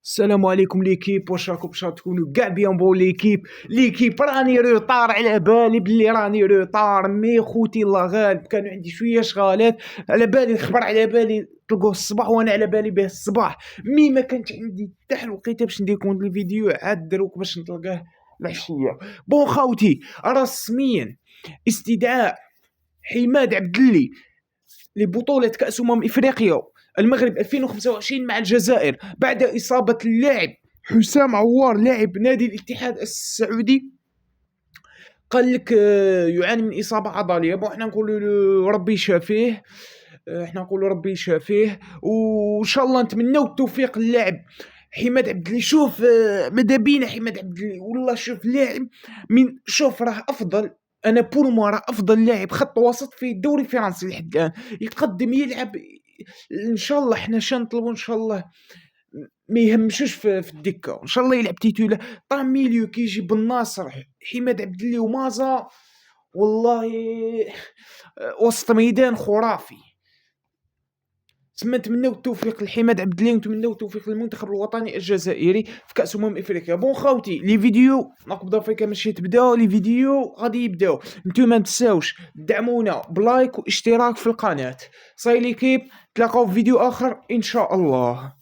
السلام عليكم ليكيب، واش راكم باش تكونوا كاع بيان بون ليكيب راني روطار، على بالي بلي راني روطار، مي خوتي الله غالب كانوا عندي شويه شغالات، على بالي الخبر على بالي تلقوه الصباح وانا على بالي به الصباح، مي ما كانش عندي حتى الوقيته باش ندير كونت الفيديو عاد دروك باش نتلقاه العشيه. بون خاوتي رسميا استدعاء حماد عبد اللي لبطولة كأس إفريقيا المغرب 2025 مع الجزائر بعد إصابة اللاعب حسام عوار لاعب نادي الاتحاد السعودي. قال لك يعاني من إصابة عضلية. بون احنا نقولوا له ربي يشافيه، احنا نقولوا ربي يشافيه وان شاء الله نتمنوا التوفيق للاعب حماد عبد اللي. شوف ماذا بينا حماد عبد اللي والله، شوف لاعب من شوف راه افضل، انا بور موا راه افضل لاعب خط وسط في الدوري الفرنسي لحد الان، يتقدم يلعب ان شاء الله. حنا شا نطلبوا ان شاء الله ما يهمشوش في الدكه، ان شاء الله يلعب تيتولا. طا ميليو كيجي بالناصر حماد عبد اللي ومازا والله وسط ميدان خرافي. تما نتمنوا التوفيق لحماد عبد اللي ونتمنوا التوفيق للمنتخب الوطني الجزائري في كاس افريقيا. بون خاوتي لي فيديو نقبضوا فيك ماشي تبداو لي فيديو غادي يبداو، نتوما ما تنساوش دعمونا بلايك واشتراك في القناه. صاي ليكيب، تلاقاو في فيديو اخر ان شاء الله.